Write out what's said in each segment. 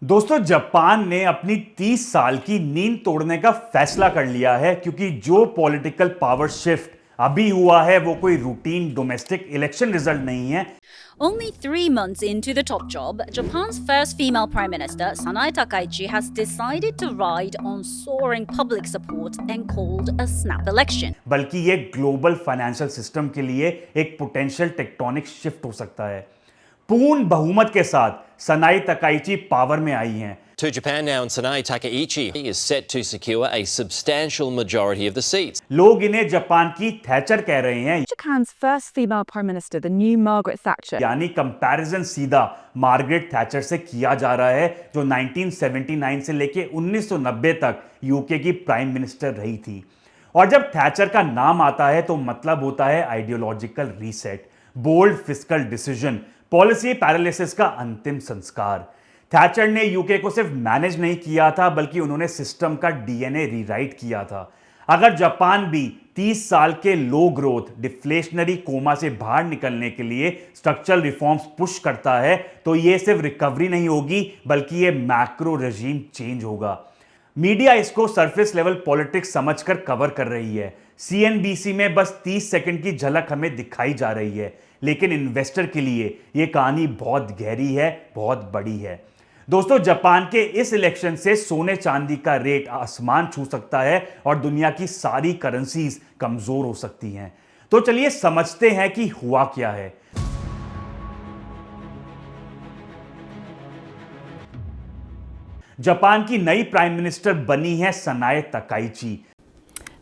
दोस्तों, जापान ने अपनी 30 साल की नींद तोड़ने का फैसला कर लिया है क्योंकि जो पॉलिटिकल पावर शिफ्ट अभी हुआ है वो कोई रूटीन डोमेस्टिक इलेक्शन रिजल्ट नहीं है। Only 3 months into the top job, Japan's first female Prime Minister, Sanae Takaichi, has decided to ride on soaring public support and called a snap election. बल्कि ये global financial system के लिए एक potential tectonic shift हो सकता है। पूर्ण बहुमत के साथ सनाई तकाइची पावर में आई हैं। To Japan now, and Sanae Takaichi is set to secure a substantial majority of the seats. लोग इन्हें जापान की थैचर कह रहे हैं, Japan's first female prime minister, the new Margaret Thatcher. यानी कंपैरिजन सीधा मार्गरेट थैचर से किया जा रहा है जो 1979 से लेके 1990 तक यूके की प्राइम मिनिस्टर रही थी। और जब थैचर का नाम आता है तो मतलब होता है ideological reset, bold fiscal decision, policy paralysis का अंतिम संस्कार। थैचर ने यूके को सिर्फ मैनेज नहीं किया था बल्कि उन्होंने सिस्टम का डीएनए रीराइट किया था। अगर जापान भी 30 साल के लो ग्रोथ डिफ्लेशनरी कोमा से बाहर निकलने के लिए स्ट्रक्चरल रिफॉर्म्स पुश करता है तो यह सिर्फ रिकवरी नहीं होगी बल्कि यह मैक्रो रेजीम चेंज होगा। मीडिया इसको सरफेस लेवल पॉलिटिक्स समझकर कवर कर रही है। सीएनबीसी में बस 30 सेकंड की झलक हमें दिखाई जा रही है, लेकिन इन्वेस्टर के लिए यह कहानी बहुत गहरी है, बहुत बड़ी है। दोस्तों, जापान के इस इलेक्शन से सोने चांदी का रेट आसमान छू सकता है और दुनिया की सारी करेंसीज कमजोर हो सकती हैं। तो चलिए समझते हैं कि हुआ क्या है। जापान की नई प्राइम मिनिस्टर बनी है सनाए Takaichi.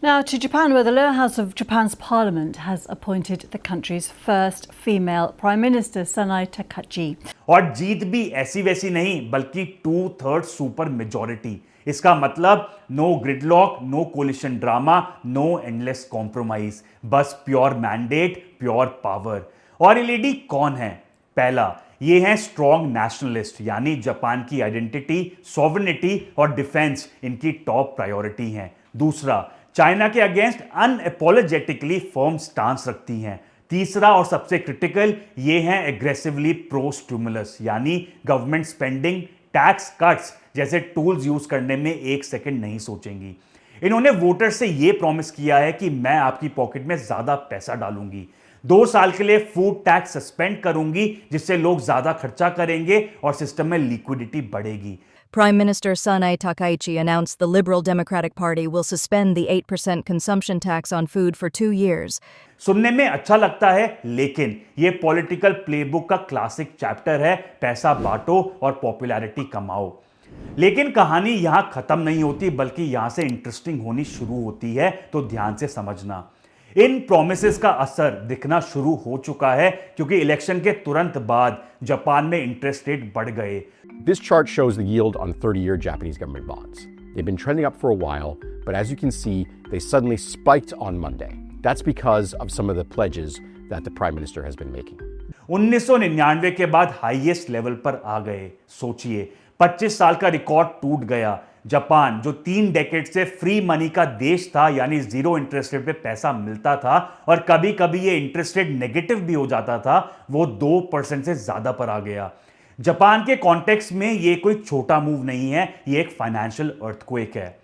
Now to Japan, where the lower house of Japan's parliament has appointed the country's first female prime minister, Sanae Takaichi. और जीत भी ऐसी वैसी नहीं बल्कि 2/3 सुपर मेजॉरिटी। इसका मतलब no gridlock, no coalition drama, no endless compromise, बस pure mandate, pure power. और ये लेडी कौन है? पहला, ये हैं स्ट्रॉन्ग नेशनलिस्ट, यानी जापान की आइडेंटिटी, सॉवरेनिटी और डिफेंस इनकी टॉप प्रायोरिटी हैं। दूसरा, चाइना के अगेंस्ट अनअपोलोजेटिकली फर्म स्टांस रखती हैं। तीसरा और सबसे क्रिटिकल, ये हैं एग्रेसिवली प्रो स्टिमुलस, यानी गवर्नमेंट स्पेंडिंग, टैक्स कट्स जैसे टूल्स यूज करने में एक सेकंड नहीं सोचेंगी। इन्होंने वोटर से यह प्रॉमिस किया है कि मैं आपकी पॉकेट में ज्यादा पैसा डालूंगी, 2 साल के लिए फूड टैक्स सस्पेंड करूंगी जिससे लोग ज्यादा खर्चा करेंगे और सिस्टम में लिक्विडिटी बढ़ेगी। Prime Minister Sanae Takaichi announced the Liberal Democratic Party will suspend the 8% consumption tax on food for 2 years. सुनने में अच्छा लगता है, लेकिन यह पॉलिटिकल प्लेबुक का क्लासिक चैप्टर है, पैसा बांटो और पॉपुलैरिटी कमाओ। लेकिन कहानी यहां खत्म नहीं होती बल्कि यहां से इंटरेस्टिंग होनी शुरू होती है, तो ध्यान से समझना। इन प्रोमिसेस का असर दिखना शुरू हो चुका है क्योंकि इलेक्शन के तुरंत बाद जापान में इंटरेस्ट रेट बढ़ गए। This chart shows the yield on 30-year Japanese government bonds. They've been trending up for a while, but as you can see, they suddenly spiked on Monday. That's because of some of the pledges that the Prime Minister has been making. 1999 के बाद highest level पर आ गए। सोचिए, 25 साल का record टूट गया। Japan जो 3 डेकेड से फ्री मनी का देश था, यानी जीरो इंटरेस्ट रेट पे पैसा मिलता था और कभी कभी ये इंटरेस्ट रेट नेगेटिव भी हो जाता था, वो 2% से ज्यादा पर आ गया। जापान के कॉन्टेक्स्ट में ये कोई छोटा मूव नहीं है, ये एक फाइनेंशियल अर्थक्वेक है।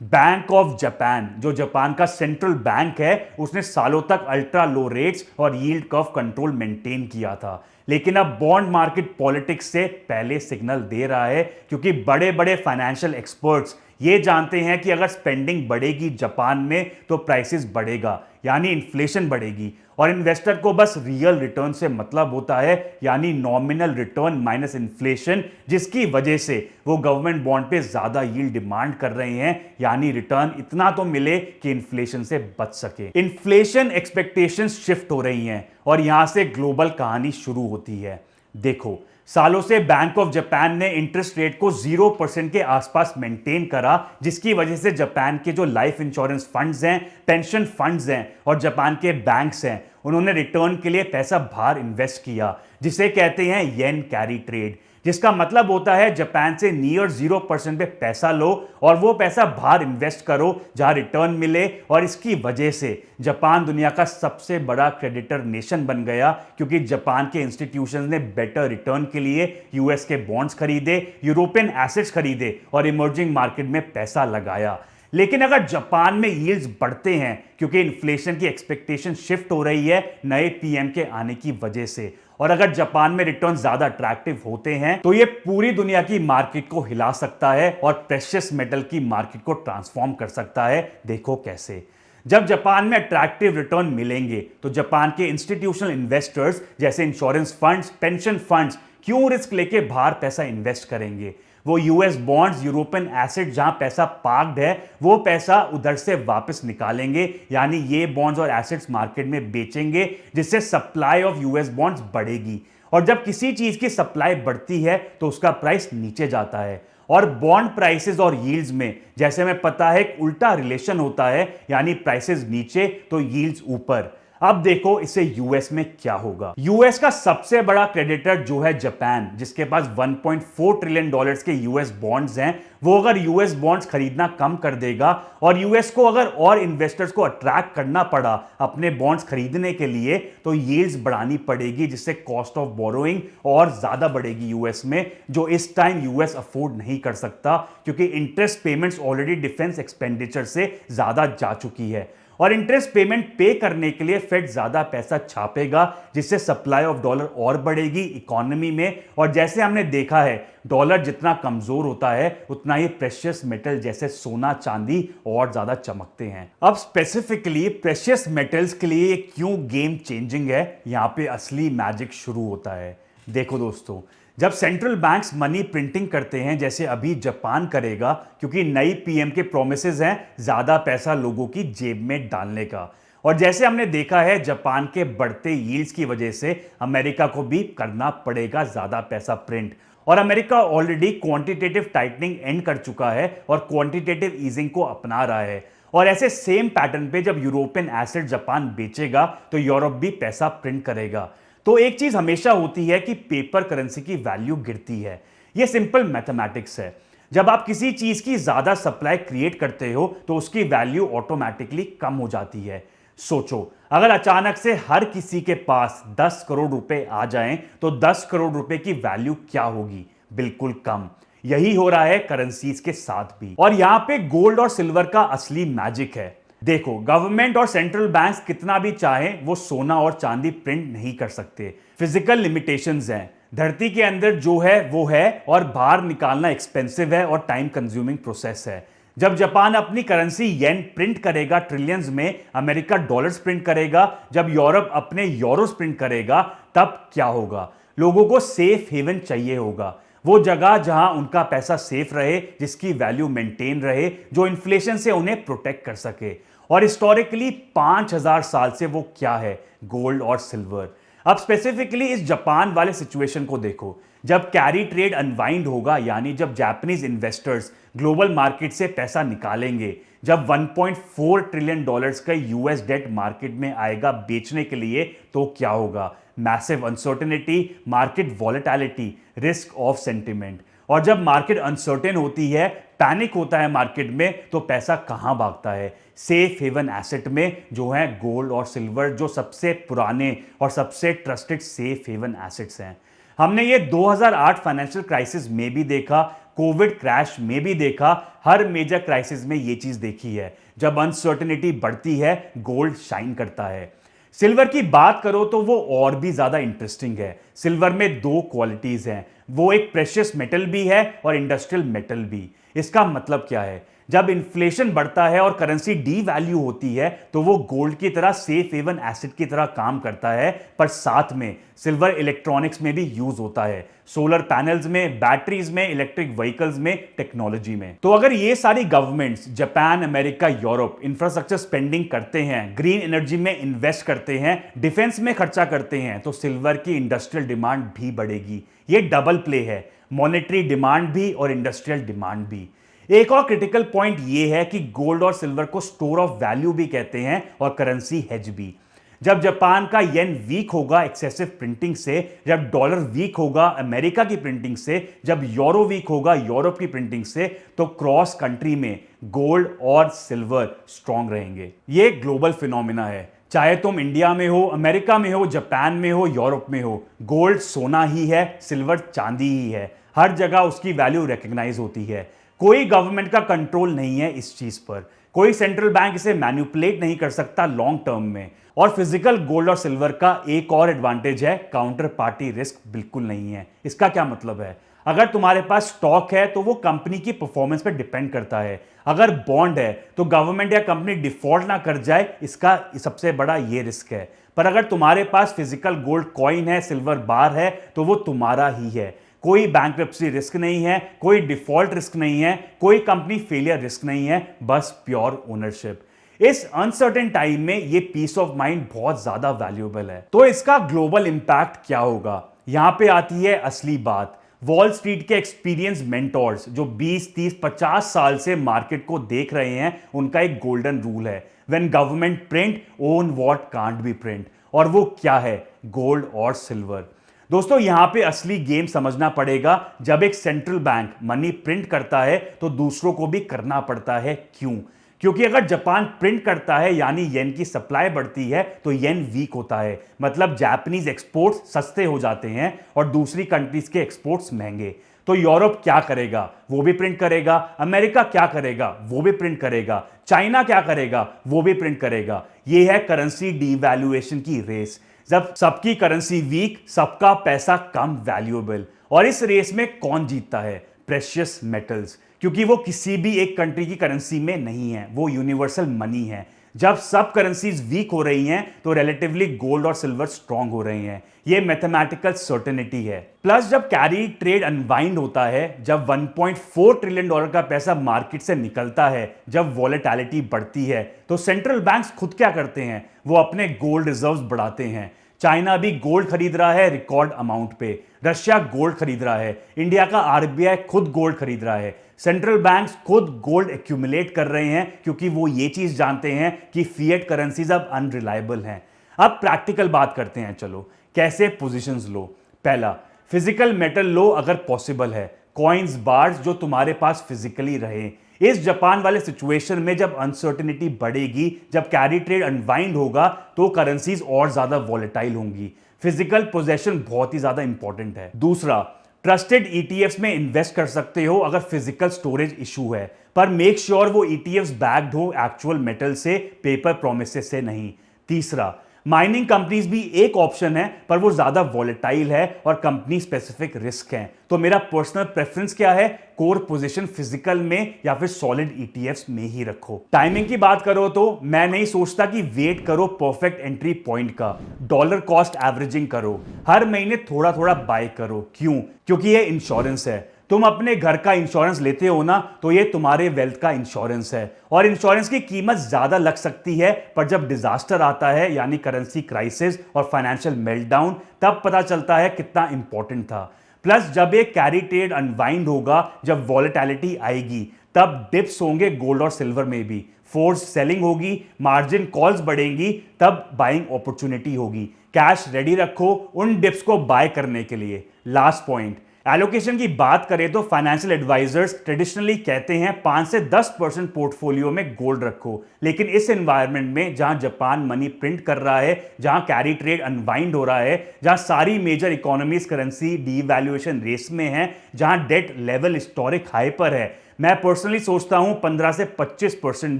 बैंक ऑफ जापान, जो जापान का सेंट्रल बैंक है, उसने सालों तक अल्ट्रा लो रेट्स और यील्ड कर्व कंट्रोल मेंटेन किया था, लेकिन अब बॉन्ड मार्केट पॉलिटिक्स से पहले सिग्नल दे रहा है क्योंकि बड़े बड़े फाइनेंशियल एक्सपर्ट्स ये जानते हैं कि अगर स्पेंडिंग बढ़ेगी जापान में तो प्राइसेस बढ़ेगा, यानी इन्फ्लेशन बढ़ेगी। और इन्वेस्टर को बस रियल रिटर्न से मतलब होता है, यानी नॉमिनल रिटर्न माइनस इन्फ्लेशन, जिसकी वजह से वो गवर्नमेंट बॉन्ड पे ज्यादा यील्ड डिमांड कर रहे हैं, यानी रिटर्न इतना तो मिले कि इन्फ्लेशन से बच सके। इन्फ्लेशन एक्सपेक्टेशंस शिफ्ट हो रही हैं और यहां से ग्लोबल कहानी शुरू होती है। देखो, सालों से बैंक ऑफ जापान ने इंटरेस्ट रेट को 0% के आसपास मेंटेन करा, जिसकी वजह से जापान के जो लाइफ इंश्योरेंस फंड्स हैं, पेंशन फंड्स हैं और जापान के बैंक्स हैं, उन्होंने रिटर्न के लिए पैसा बाहर इन्वेस्ट किया, जिसे कहते हैं येन कैरी ट्रेड, जिसका मतलब होता है जापान से नियर 0% पे पैसा लो और वो पैसा बाहर इन्वेस्ट करो जहां रिटर्न मिले। और इसकी वजह से जापान दुनिया का सबसे बड़ा क्रेडिटर नेशन बन गया, क्योंकि जापान के इंस्टीट्यूशंस ने बेटर रिटर्न के लिए यूएस के बॉन्ड्स खरीदे, यूरोपियन एसेट्स खरीदे और इमर्जिंग मार्केट में पैसा लगाया। लेकिन अगर जापान में यील्ड्स बढ़ते हैं क्योंकि इन्फ्लेशन की एक्सपेक्टेशन शिफ्ट हो रही है नए पीएम के आने की वजह से, और अगर जापान में रिटर्न ज्यादा अट्रैक्टिव होते हैं तो ये पूरी दुनिया की मार्केट को हिला सकता है और प्रेशियस मेटल की मार्केट को ट्रांसफॉर्म कर सकता है। देखो कैसे। जब जापान में अट्रैक्टिव रिटर्न मिलेंगे तो जापान के इंस्टीट्यूशनल इन्वेस्टर्स जैसे इंश्योरेंस फंड्स, पेंशन फंड्स क्यों रिस्क लेके बाहर पैसा इन्वेस्ट करेंगे। वो यूएस बॉन्ड्स, यूरोपियन एसेट जहां पैसा पार्क्ड है वो पैसा उधर से वापस निकालेंगे, यानी ये बॉन्ड्स और एसेट्स मार्केट में बेचेंगे, जिससे सप्लाई ऑफ यूएस बॉन्ड्स बढ़ेगी। और जब किसी चीज की सप्लाई बढ़ती है तो उसका प्राइस नीचे जाता है। और बॉन्ड प्राइसेस और यील्ड्स में जैसे हमें पता है एक उल्टा रिलेशन होता है, यानी प्राइसेस नीचे तो यील्ड्स ऊपर। अब देखो इससे यूएस में क्या होगा। यूएस का सबसे बड़ा क्रेडिटर जो है जापान, जिसके पास 1.4 ट्रिलियन डॉलर्स के यूएस बॉन्ड्स हैं, वो अगर यूएस बॉन्ड्स खरीदना कम कर देगा और यूएस को अगर और इन्वेस्टर्स को अट्रैक्ट करना पड़ा अपने बॉन्ड्स खरीदने के लिए तो यील्ड्स बढ़ानी पड़ेगी, जिससे कॉस्ट ऑफ बोरोइंग और ज्यादा बढ़ेगी यूएस में, जो इस टाइम यूएस अफोर्ड नहीं कर सकता क्योंकि interest payments already defence expenditure से ज्यादा जा चुकी है। और इंटरेस्ट पेमेंट पे करने के लिए फेड ज्यादा पैसा छापेगा, जिससे सप्लाई ऑफ डॉलर और बढ़ेगी इकोनॉमी में। और जैसे हमने देखा है डॉलर जितना कमजोर होता है उतना ही प्रेशियस मेटल जैसे सोना चांदी और ज्यादा चमकते हैं। अब स्पेसिफिकली प्रेशियस मेटल्स के लिए क्यों गेम चेंजिंग है, यहां पे असली मैजिक शुरू होता है। देखो दोस्तों, जब सेंट्रल बैंक्स मनी प्रिंटिंग करते हैं जैसे अभी जापान करेगा, क्योंकि नई पीएम के प्रोमिसेस हैं ज्यादा पैसा लोगों की जेब में डालने का, और जैसे हमने देखा है जापान के बढ़ते यील्ड्स की वजह से अमेरिका को भी करना पड़ेगा ज्यादा पैसा प्रिंट। और America already quantitative tightening and कर चुका है और क्वांटिटेटिव ईजिंग को अपना रहा है। और ऐसे सेम पैटर्न पे जब यूरोपियन एसेट जापान बेचेगा तो यूरोप भी पैसा प्रिंट करेगा। तो एक चीज हमेशा होती है कि पेपर करेंसी की वैल्यू गिरती है। ये सिंपल मैथमेटिक्स है। जब आप किसी चीज की ज्यादा सप्लाई क्रिएट करते हो तो उसकी वैल्यू ऑटोमेटिकली कम हो जाती है। सोचो, अगर अचानक से हर किसी के पास 10 करोड़ रुपए आ जाएं तो 10 करोड़ रुपए की वैल्यू क्या होगी? बिल्कुल कम। यही हो रहा है करेंसीज के साथ भी। और यहां पे गोल्ड और सिल्वर का असली मैजिक है। देखो, गवर्नमेंट और सेंट्रल बैंक्स कितना भी चाहें वो सोना और चांदी प्रिंट नहीं कर सकते। फिजिकल लिमिटेशंस हैं। धरती के अंदर जो है वो है और बाहर निकालना एक्सपेंसिव है और टाइम कंज्यूमिंग प्रोसेस है। जब जापान अपनी करेंसी येन प्रिंट करेगा ट्रिलियंस में, अमेरिका डॉलर्स प्रिंट करेगा, जब यूरोप अपने यूरोस प्रिंट करेगा, तब क्या होगा? लोगों को सेफ हेवन चाहिए होगा, वो जगह जहां उनका पैसा सेफ रहे, जिसकी वैल्यू मेंटेन रहे, जो इन्फ्लेशन से उन्हें प्रोटेक्ट कर सके। और हिस्टोरिकली 5000 साल से वो क्या है? गोल्ड और सिल्वर। अब स्पेसिफिकली इस जापान वाले सिचुएशन को देखो। जब कैरी ट्रेड अनवाइंड होगा, यानी जब जापानीज इन्वेस्टर्स ग्लोबल मार्केट से पैसा निकालेंगे, जब 1.4 ट्रिलियन डॉलर्स का यूएस डेट मार्केट में आएगा बेचने के लिए, तो क्या होगा? Massive uncertainty, market volatility, risk of sentiment. और जब मार्केट अनसर्टेन होती है, पैनिक होता है मार्केट में, तो पैसा कहां भागता है? सेफ हेवन एसेट में, जो है गोल्ड और सिल्वर, जो सबसे पुराने और सबसे ट्रस्टेड सेफ हेवन एसेट्स हैं। हमने ये 2008 फाइनेंशियल क्राइसिस में भी देखा, कोविड क्रैश में भी देखा, हर मेजर क्राइसिस में ये चीज देखी है। जब अनसर्टेनिटी बढ़ती है, गोल्ड शाइन करता है। सिल्वर की बात करो तो वो और भी ज्यादा इंटरेस्टिंग है। सिल्वर में 2 क्वालिटीज हैं, वो एक प्रेशियस मेटल भी है और इंडस्ट्रियल मेटल भी। इसका मतलब क्या है? जब इन्फ्लेशन बढ़ता है और करेंसी डी वैल्यू होती है तो वो गोल्ड की तरह सेफ हेवन एसेट की तरह काम करता है, पर साथ में सिल्वर इलेक्ट्रॉनिक्स में भी यूज होता है, सोलर पैनल्स में, बैटरीज में, इलेक्ट्रिक व्हीकल्स में, टेक्नोलॉजी में। तो अगर ये सारी governments, Japan, America, Europe, infrastructure spending करते हैं, ग्रीन एनर्जी में इन्वेस्ट करते हैं, डिफेंस में खर्चा करते हैं, तो सिल्वर की इंडस्ट्रियल डिमांड भी बढ़ेगी। ये डबल प्ले है, मॉनेटरी डिमांड भी और इंडस्ट्रियल डिमांड भी। एक और क्रिटिकल पॉइंट यह है कि गोल्ड और सिल्वर को स्टोर ऑफ वैल्यू भी कहते हैं और करेंसी हेज भी। जब जापान का येन वीक होगा एक्सेसिव प्रिंटिंग से, जब डॉलर वीक होगा अमेरिका की प्रिंटिंग से, जब यूरो वीक होगा यूरोप की प्रिंटिंग से, तो क्रॉस कंट्री में गोल्ड और सिल्वर स्ट्रांग रहेंगे। ये ग्लोबल फिनोमिना है। चाहे तुम इंडिया में हो, अमेरिका में हो, जापान में हो, यूरोप में हो, गोल्ड सोना ही है, सिल्वर चांदी ही है। हर जगह उसकी वैल्यू रिकग्नाइज होती है। कोई गवर्नमेंट का कंट्रोल नहीं है इस चीज पर। कोई सेंट्रल बैंक इसे मैनिपुलेट नहीं कर सकता लॉन्ग टर्म में। और फिजिकल गोल्ड और सिल्वर का एक और एडवांटेज है, काउंटर पार्टी रिस्क बिल्कुल नहीं है। इसका क्या मतलब है? अगर तुम्हारे पास स्टॉक है तो वो कंपनी की परफॉर्मेंस पर डिपेंड करता है। अगर बॉन्ड है तो गवर्नमेंट या कंपनी डिफॉल्ट ना कर जाए, इसका सबसे बड़ा ये रिस्क है। पर अगर तुम्हारे पास फिजिकल गोल्ड कॉइन है, सिल्वर बार है, तो वो तुम्हारा ही है। कोई बैंक्रप्सी रिस्क नहीं है, कोई डिफॉल्ट रिस्क नहीं है, कोई कंपनी फेलियर रिस्क नहीं है, बस प्योर ओनरशिप। इस अनसर्टेन टाइम में ये पीस ऑफ माइंड बहुत ज्यादा वैल्यूएबल है। तो इसका ग्लोबल इंपैक्ट क्या होगा? यहां पे आती है असली बात। वॉल स्ट्रीट के एक्सपीरियंस मेंटोर्स जो 20, 30, 50 साल से मार्केट को देख रहे हैं, उनका एक गोल्डन रूल है, when government print, own what can't be print. और वो क्या है? गोल्ड और सिल्वर। दोस्तों, यहां पे असली गेम समझना पड़ेगा। जब एक सेंट्रल बैंक मनी प्रिंट करता है तो दूसरों को भी करना पड़ता है। क्यों? क्योंकि अगर जापान प्रिंट करता है यानी येन की सप्लाई बढ़ती है तो येन वीक होता है, मतलब जापानीज एक्सपोर्ट्स सस्ते हो जाते हैं और दूसरी कंट्रीज के एक्सपोर्ट्स महंगे। तो यूरोप क्या करेगा? वो भी प्रिंट करेगा। अमेरिका क्या करेगा? वो भी प्रिंट करेगा। चाइना क्या करेगा? वो भी प्रिंट करेगा। यह है करेंसी डीवैल्यूएशन की रेस। जब सबकी करेंसी वीक, सबका पैसा कम वैल्यूएबल। और इस रेस में कौन जीतता है? प्रेशियस मेटल्स, क्योंकि वो किसी भी एक कंट्री की करेंसी में नहीं है, वो यूनिवर्सल मनी है। जब सब करेंसीज वीक हो रही हैं तो रिलेटिवली गोल्ड और सिल्वर स्ट्रांग हो रहे हैं। ये मैथमेटिकल सर्टेनिटी है। प्लस जब कैरी ट्रेड अनवाइंड होता है, जब 1.4 ट्रिलियन डॉलर का पैसा मार्केट से निकलता है, जब वॉलेटिलिटी बढ़ती है, तो सेंट्रल बैंक्स खुद क्या करते हैं? वो अपने गोल्ड रिजर्व्स बढ़ाते हैं। चाइना भी गोल्ड खरीद रहा है रिकॉर्ड अमाउंट पे, रशिया गोल्ड खरीद रहा है, इंडिया का आरबीआई खुद गोल्ड खरीद रहा है, सेंट्रल बैंक्स खुद गोल्ड एक्यूमुलेट कर रहे हैं, क्योंकि वो ये चीज जानते हैं कि फिएट करेंसीज अब अनरिलायबल हैं। अब प्रैक्टिकल बात करते हैं। चलो, कैसे पोजीशंस लो? पहला, फिजिकल मेटल लो अगर पॉसिबल है, कॉइन्स, बार्स जो तुम्हारे पास फिजिकली रहे। इस जापान वाले सिचुएशन में जब अनसर्टेनिटी बढ़ेगी, जब कैरी ट्रेड अनवाइंड होगा, तो करेंसीज और ज्यादा वॉलेटाइल होंगी। फिजिकल पोजेशन बहुत ही ज्यादा इंपॉर्टेंट है। दूसरा, ट्रस्टेड ईटीएफ्स में इन्वेस्ट कर सकते हो अगर फिजिकल स्टोरेज इशू है, पर मेक श्योर वो ईटीएफ्स बैक्ड हो एक्चुअल मेटल से, पेपर प्रोमिसेस से नहीं। तीसरा, माइनिंग कंपनीज भी एक ऑप्शन है, पर वो ज्यादा वॉलेटाइल है और कंपनी स्पेसिफिक रिस्क है। तो मेरा पर्सनल प्रेफरेंस क्या है? कोर पोजीशन फिजिकल में या फिर सॉलिड ईटीएफ्स में ही रखो। टाइमिंग की बात करो तो मैं नहीं सोचता कि वेट करो परफेक्ट एंट्री पॉइंट का। डॉलर कॉस्ट एवरेजिंग करो, हर महीने थोड़ा थोड़ा बाय करो। क्यों? क्योंकि ये इंश्योरेंस है। तुम अपने घर का इंश्योरेंस लेते हो ना, तो ये तुम्हारे वेल्थ का इंश्योरेंस है। और इंश्योरेंस की कीमत ज्यादा लग सकती है, पर जब डिजास्टर आता है यानी करेंसी क्राइसिस और फाइनेंशियल मेल्टडाउन, तब पता चलता है कितना इंपॉर्टेंट था। प्लस जब एक कैरी ट्रेड अनवाइंड होगा, जब वॉलेटिलिटी आएगी, तब डिप्स होंगे गोल्ड और सिल्वर में भी, फोर्स सेलिंग होगी, मार्जिन कॉल्स बढ़ेंगी, तब बाइंग अपॉर्चुनिटी होगी। कैश रेडी रखो उन डिप्स को बाय करने के लिए। लास्ट पॉइंट, एलोकेशन की बात करें तो फाइनेंशियल एडवाइजर्स ट्रेडिशनली कहते हैं 5 से 10% पोर्टफोलियो में गोल्ड रखो। लेकिन इस एनवायरनमेंट में जहां जापान मनी प्रिंट कर रहा है, जहां कैरी ट्रेड अनवाइंड हो रहा है, जहां सारी major economies currency devaluation race में है, जहां डेट लेवल हिस्टोरिक हाई पर है, मैं पर्सनली सोचता हूं 15 से 25%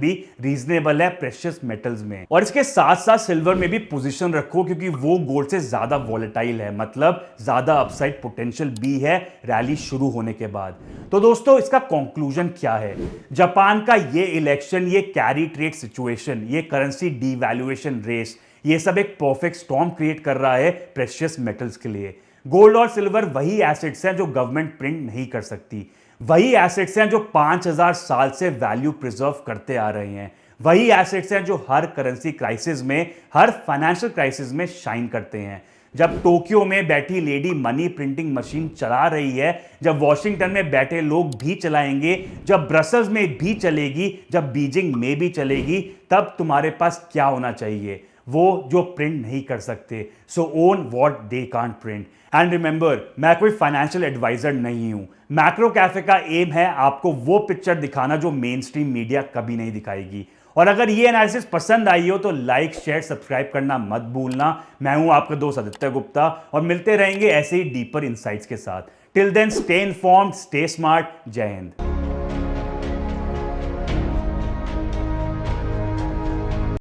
भी रीजनेबल है प्रेशियस मेटल्स में। और इसके साथ साथ सिल्वर में भी पोजीशन रखो, क्योंकि वो गोल्ड से ज्यादा वॉलेटाइल है, मतलब ज्यादा अपसाइड पोटेंशियल भी है रैली शुरू होने के बाद। तो दोस्तों, इसका कंक्लूजन क्या है? जापान का ये इलेक्शन, ये कैरी ट्रेड सिचुएशन, ये करेंसी डीवैल्यूएशन रेस, ये सब एक परफेक्ट स्टॉर्म क्रिएट कर रहा है प्रेशियस मेटल्स के लिए। गोल्ड और सिल्वर वही एसेट्स हैं जो गवर्नमेंट प्रिंट नहीं कर सकती, वही एसेट्स हैं जो 5000 साल से वैल्यू प्रिजर्व करते आ रहे हैं, वही एसेट्स हैं जो हर करेंसी क्राइसिस में, हर फाइनेंशियल क्राइसिस में शाइन करते हैं। जब टोक्यो में बैठी लेडी मनी प्रिंटिंग मशीन चला रही है, जब वॉशिंगटन में बैठे लोग भी चलाएंगे, जब ब्रसल्स में भी चलेगी, जब बीजिंग में भी चलेगी, तब तुम्हारे पास क्या होना चाहिए? वो जो प्रिंट नहीं कर सकते। So own what they can't print. And remember, मैं कोई फाइनेंशियल एडवाइजर नहीं हूं। मैक्रो कैफे का एम है आपको वो पिक्चर दिखाना जो मेन स्ट्रीम मीडिया कभी नहीं दिखाएगी। और अगर ये एनालिसिस पसंद आई हो तो लाइक, शेयर, सब्सक्राइब करना मत भूलना। मैं हूं आपका दोस्त आदित्य गुप्ता और मिलते रहेंगे ऐसे ही डीपर इनसाइट्स के साथ। Till then, stay informed, stay smart. जय हिंद।